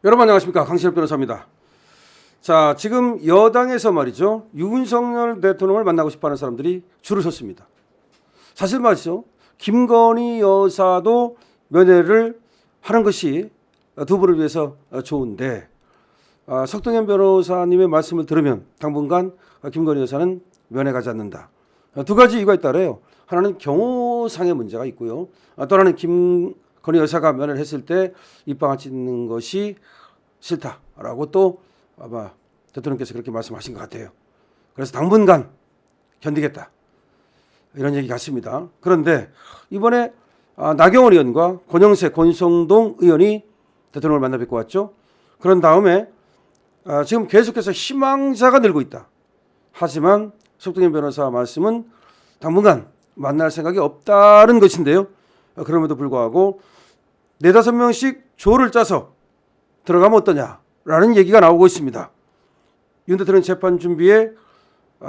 여러분 안녕하십니까, 강신엽 변호사입니다. 자, 지금 여당에서 말이죠, 윤석열 대통령을 만나고 싶어하는 사람들이 줄을 섰습니다. 사실 말이죠, 김건희 여사도 면회를 하는 것이 두 분을 위해서 좋은데, 석동현 변호사님의 말씀을 들으면 당분간 김건희 여사는 면회 가지 않는다. 두 가지 이유가 있다래요. 하나는 경호상의 문제가 있고요. 또 하나는 김건희 여사가 면회를 했을 때 입방아 찢는 것이 싫다라고 또 아마 대통령께서 그렇게 말씀하신 것 같아요. 그래서 당분간 견디겠다, 이런 얘기 같습니다. 그런데 이번에 나경원 의원과 권영세, 권성동 의원이 대통령을 만나 뵙고 왔죠. 그런 다음에 지금 계속해서 희망자가 늘고 있다. 하지만 석동현 변호사 말씀은 당분간 만날 생각이 없다는 것인데요. 그럼에도 불구하고 4-5명씩 조를 짜서 들어가면 어떠냐라는 얘기가 나오고 있습니다. 윤 대통령 재판 준비에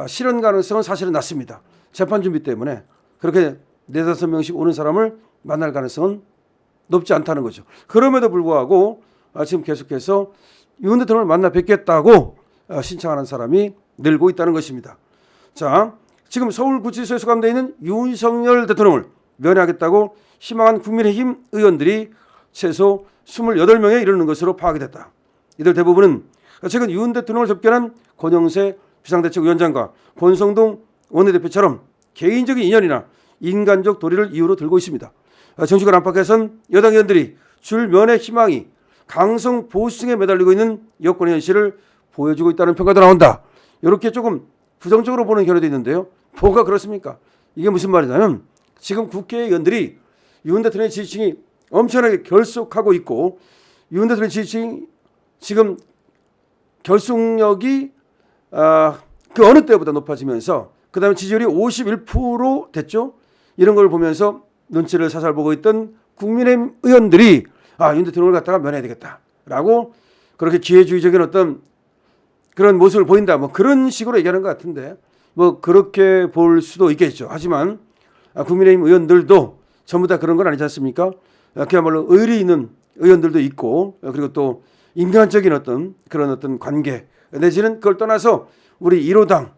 실현 가능성은 사실은 낮습니다. 재판 준비 때문에 그렇게 4-5명씩 오는 사람을 만날 가능성은 높지 않다는 거죠. 그럼에도 불구하고 지금 계속해서 윤 대통령을 만나 뵙겠다고 신청하는 사람이 늘고 있다는 것입니다. 자, 지금 서울구치소에 수감되어 있는 윤석열 대통령을 면회하겠다고 희망한 국민의힘 의원들이 최소 28명에 이르는 것으로 파악이 됐다. 이들 대부분은 최근 윤 대통령을 접견한 권영세 비상대책위원장과 권성동 원내대표처럼 개인적인 인연이나 인간적 도리를 이유로 들고 있습니다. 정치권 안팎에선 여당 의원들이 줄 면회 희망이 강성 보수층에 매달리고 있는 여권의 현실을 보여주고 있다는 평가도 나온다. 이렇게 조금 부정적으로 보는 견해도 있는데요. 뭐가 그렇습니까? 이게 무슨 말이냐면 지금 국회의원들이 윤 대통령의 지지층이 엄청나게 결속하고 있고, 윤 대통령 지지층이 지금 결속력이 그 어느 때보다 높아지면서 그 다음에 지지율이 51% 됐죠. 이런 걸 보면서 눈치를 살살 보고 있던 국민의힘 의원들이 윤 대통령을 갖다가 면해야 되겠다라고 그렇게 기회주의적인 어떤 그런 모습을 보인다, 뭐 그런 식으로 얘기하는 것 같은데, 뭐 그렇게 볼 수도 있겠죠. 하지만 국민의힘 의원들도 전부 다 그런 건 아니지 않습니까? 그야말로 의리 있는 의원들도 있고, 그리고 또 인간적인 어떤 그런 어떤 관계 내지는 그걸 떠나서 우리 1호당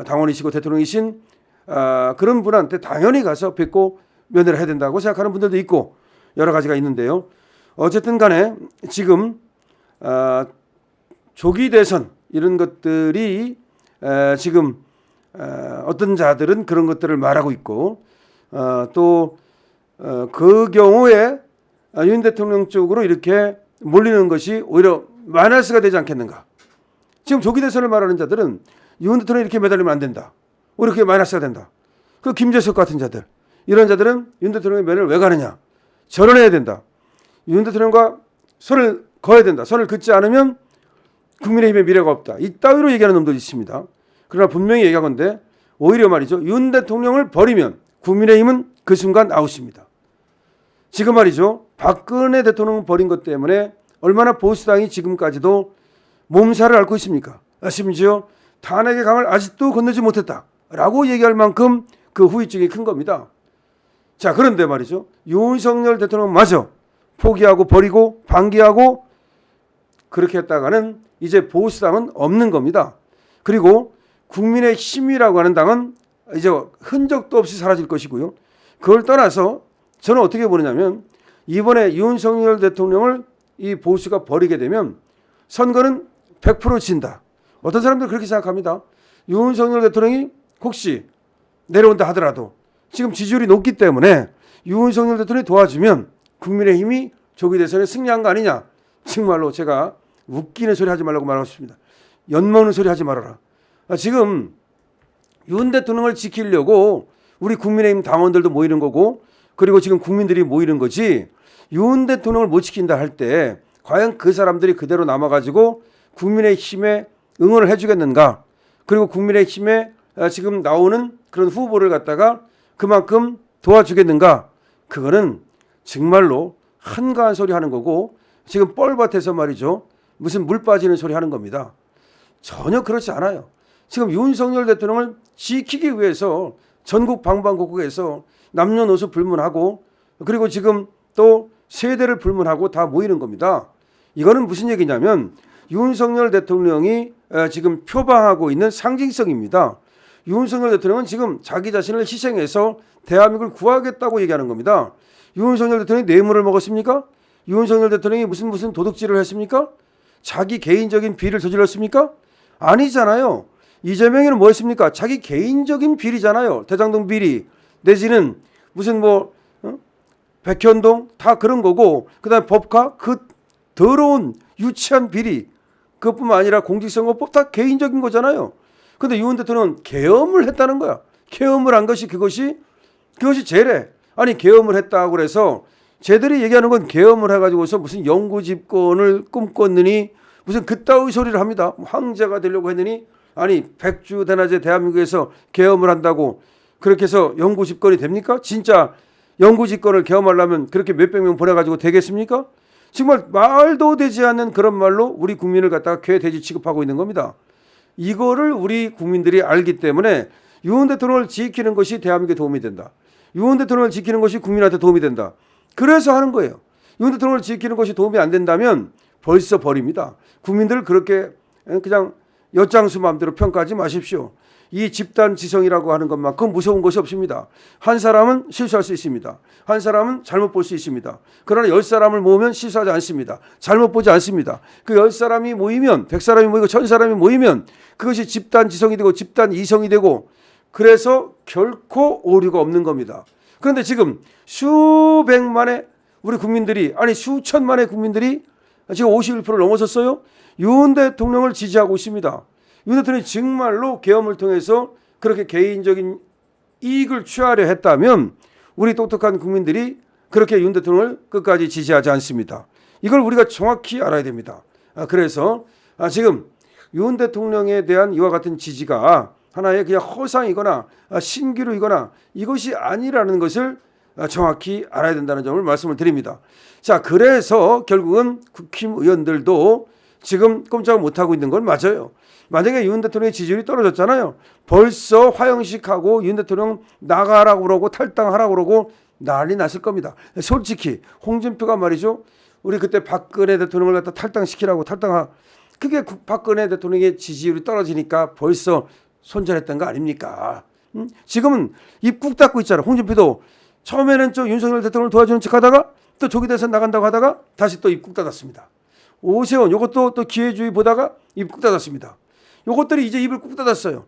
당원이시고 대통령이신 그런 분한테 당연히 가서 뵙고 면회를 해야 된다고 생각하는 분들도 있고, 여러 가지가 있는데요. 어쨌든 간에 지금 조기 대선 이런 것들이 지금 어떤 자들은 그런 것들을 말하고 있고, 또 그 경우에 윤 대통령 쪽으로 이렇게 몰리는 것이 오히려 마이너스가 되지 않겠는가. 지금 조기 대선을 말하는 자들은 윤 대통령이 이렇게 매달리면 안 된다, 오히려 그게 마이너스가 된다. 그 김재석 같은 자들, 이런 자들은 윤 대통령의 면을 왜 가느냐, 절원해야 된다, 윤 대통령과 선을 그어야 된다, 선을 긋지 않으면 국민의힘의 미래가 없다, 이따위로 얘기하는 놈들이 있습니다. 그러나 분명히 얘기하건대 오히려 말이죠, 윤 대통령을 버리면 국민의힘은 그 순간 아웃입니다. 지금 말이죠, 박근혜 대통령을 버린 것 때문에 얼마나 보수당이 지금까지도 몸살을 앓고 있습니까? 심지어 탄핵의 강을 아직도 건너지 못했다라고 얘기할 만큼 그 후유증이 큰 겁니다. 자, 그런데 말이죠, 윤석열 대통령마저 포기하고 버리고 방기하고 그렇게 했다가는 이제 보수당은 없는 겁니다. 그리고 국민의힘이라고 하는 당은 이제 흔적도 없이 사라질 것이고요. 그걸 떠나서 저는 어떻게 보느냐면, 이번에 윤석열 대통령을 이 보수가 버리게 되면 선거는 100% 진다. 어떤 사람들은 그렇게 생각합니다. 윤석열 대통령이 혹시 내려온다 하더라도 지금 지지율이 높기 때문에 윤석열 대통령이 도와주면 국민의힘이 조기 대선에 승리한 거 아니냐. 정말로 제가 웃기는 소리 하지 말라고 말하고 싶습니다. 엿먹는 소리 하지 말아라. 지금 윤 대통령을 지키려고 우리 국민의힘 당원들도 모이는 거고, 그리고 지금 국민들이 모이는 거지, 윤 대통령을 못 지킨다 할 때 과연 그 사람들이 그대로 남아가지고 국민의힘에 응원을 해주겠는가, 그리고 국민의힘에 지금 나오는 그런 후보를 갖다가 그만큼 도와주겠는가. 그거는 정말로 한가한 소리 하는 거고, 지금 뻘밭에서 말이죠, 무슨 물 빠지는 소리 하는 겁니다. 전혀 그렇지 않아요. 지금 윤석열 대통령을 지키기 위해서 전국 방방곡곡에서 남녀노소 불문하고, 그리고 지금 또 세대를 불문하고 다 모이는 겁니다. 이거는 무슨 얘기냐면 윤석열 대통령이 지금 표방하고 있는 상징성입니다. 윤석열 대통령은 지금 자기 자신을 희생해서 대한민국을 구하겠다고 얘기하는 겁니다. 윤석열 대통령이 뇌물을 먹었습니까? 윤석열 대통령이 무슨 도둑질을 했습니까? 자기 개인적인 비리를 저질렀습니까? 아니잖아요. 이재명이는 뭐 했습니까? 자기 개인적인 비리잖아요. 대장동 비리 내지는 무슨 백현동 다 그런 거고, 그다음에 법카 그 더러운 유치한 비리, 그것뿐만 아니라 공직선거법 다 개인적인 거잖아요. 근데 윤 대통령은 계엄을 했다는 거야. 계엄을 한 것이 그것이 죄래. 아니 계엄을 했다고 그래서 쟤들이 얘기하는 건 계엄을 해가지고서 무슨 영구 집권을 꿈꿨느니 무슨 그따위 소리를 합니다. 황제가 되려고 했느니 아니 백주대낮에 대한민국에서 계엄을 한다고 그렇게 해서 영구 집권이 됩니까? 진짜 영구 집권을 계엄하려면 그렇게 몇백 명 보내가지고 되겠습니까? 정말 말도 되지 않는 그런 말로 우리 국민을 갖다가 괴돼지 취급하고 있는 겁니다. 이거를 우리 국민들이 알기 때문에 윤 대통령을 지키는 것이 대한민국에 도움이 된다. 윤 대통령을 지키는 것이 국민한테 도움이 된다. 그래서 하는 거예요. 윤 대통령을 지키는 것이 도움이 안 된다면 벌써 버립니다. 국민들을 그렇게 그냥 엿장수 마음대로 평가하지 마십시오. 이 집단 지성이라고 하는 것만큼 무서운 것이 없습니다. 한 사람은 실수할 수 있습니다. 한 사람은 잘못 볼 수 있습니다. 그러나 10사람을 모으면 실수하지 않습니다. 잘못 보지 않습니다. 그 10사람이 모이면 100사람이 모이고 1000사람이 모이면 그것이 집단 지성이 되고 집단 이성이 되고 그래서 결코 오류가 없는 겁니다. 그런데 지금 수백만의 우리 국민들이 아니 수천만의 국민들이 지금 51% 넘어섰어요. 윤 대통령을 지지하고 있습니다. 윤 대통령이 정말로 계엄을 통해서 그렇게 개인적인 이익을 취하려 했다면 우리 똑똑한 국민들이 그렇게 윤 대통령을 끝까지 지지하지 않습니다. 이걸 우리가 정확히 알아야 됩니다. 그래서 지금 윤 대통령에 대한 이와 같은 지지가 하나의 그냥 허상이거나 신기루이거나 이것이 아니라는 것을 정확히 알아야 된다는 점을 말씀을 드립니다. 자, 그래서 결국은 국힘의원들도 지금 꼼짝을 못하고 있는 건 맞아요. 만약에 윤 대통령의 지지율이 떨어졌잖아요. 벌써 화영식하고 윤 대통령 나가라고 그러고 탈당하라고 그러고 난리 났을 겁니다. 솔직히 홍준표가 말이죠. 우리 그때 박근혜 대통령을 갖다 탈당시키라고 그게 박근혜 대통령의 지지율이 떨어지니까 벌써 손절했던 거 아닙니까? 지금은 입 꾹 닫고 있잖아요. 홍준표도 처음에는 윤석열 대통령을 도와주는 척하다가 또 조기 대선 나간다고 하다가 다시 또 입 꾹 닫았습니다. 오세훈 요것도 또 기회주의 보다가 입 꾹 닫았습니다. 요것들이 이제 입을 꾹 닫았어요.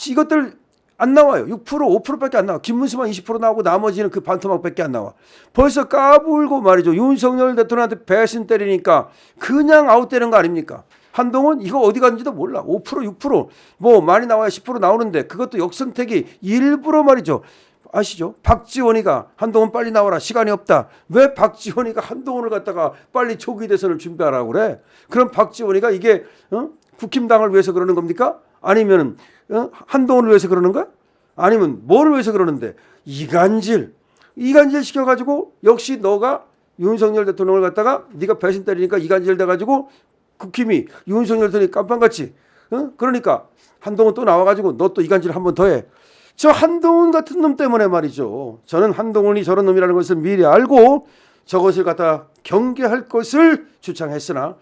이것들 안 나와요. 6% 5%밖에 안 나와. 김문수만 20% 나오고 나머지는 그 반토막밖에 안 나와. 벌써 까불고 말이죠. 윤석열 대통령한테 배신 때리니까 그냥 아웃되는 거 아닙니까? 한동훈 이거 어디 갔는지도 몰라. 5% 6% 뭐 많이 나와야 10% 나오는데 그것도 역선택이 일부러 말이죠. 아시죠? 박지원이가 한동훈 빨리 나와라. 시간이 없다. 왜 박지원이가 한동훈을 갖다가 빨리 조기 대선을 준비하라고 그래? 그럼 박지원이가 이게 국힘당을 위해서 그러는 겁니까? 아니면 한동훈을 위해서 그러는 거야? 아니면 뭐를 위해서 그러는데? 이간질 시켜가지고 역시 너가 윤석열 대통령을 갖다가 네가 배신 때리니까 이간질 돼가지고 국힘이 윤석열 대통령이 깜빵같이 그러니까 한동훈 또 나와가지고 너 또 이간질 한 번 더 해. 저 한동훈 같은 놈 때문에 말이죠. 저는 한동훈이 저런 놈이라는 것을 미리 알고 저것을 갖다 경계할 것을 주창했으나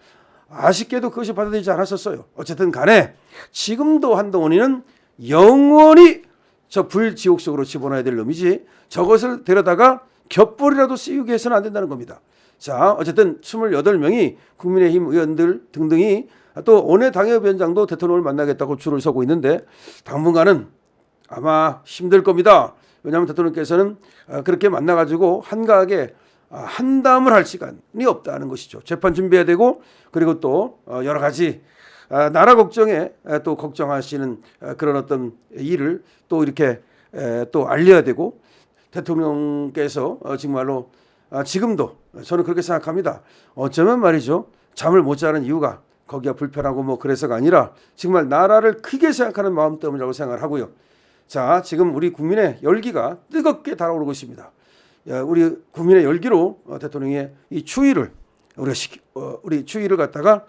아쉽게도 그것이 받아들이지 않았었어요. 어쨌든 간에 지금도 한동훈이는 영원히 저 불지옥 속으로 집어넣어야 될 놈이지 저것을 데려다가 겹볼이라도 씌우게 해서는 안 된다는 겁니다. 자, 어쨌든 28명이 국민의힘 의원들 등등이 또 원내 당협위원장도 대통령을 만나겠다고 줄을 서고 있는데 당분간은 아마 힘들 겁니다. 왜냐하면 대통령께서는 그렇게 만나가지고 한가하게 한담을 할 시간이 없다는 것이죠. 재판 준비해야 되고 그리고 또 여러 가지 나라 걱정에 또 걱정하시는 그런 어떤 일을 또 이렇게 또 알려야 되고 대통령께서 정말로 지금도 저는 그렇게 생각합니다. 어쩌면 말이죠. 잠을 못 자는 이유가 거기가 불편하고 뭐 그래서가 아니라 정말 나라를 크게 생각하는 마음 때문이라고 생각을 하고요. 자, 지금 우리 국민의 열기가 뜨겁게 달아오르고 있습니다. 우리 국민의 열기로 대통령의 이 추위를 우리 추위를 갖다가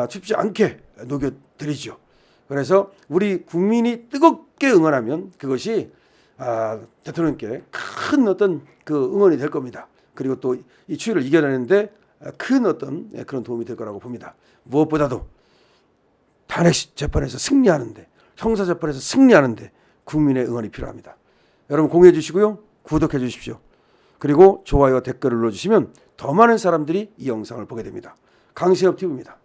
춥지 않게 녹여드리죠. 그래서 우리 국민이 뜨겁게 응원하면 그것이 대통령께 큰 어떤 그 응원이 될 겁니다. 그리고 또 이 추위를 이겨내는데 큰 어떤 그런 도움이 될 거라고 봅니다. 무엇보다도 탄핵 재판에서 승리하는데, 형사 재판에서 승리하는데 국민의 응원이 필요합니다. 여러분 공유해 주시고요. 구독해 주십시오. 그리고 좋아요, 댓글을 눌러주시면 더 많은 사람들이 이 영상을 보게 됩니다. 강신업 TV입니다.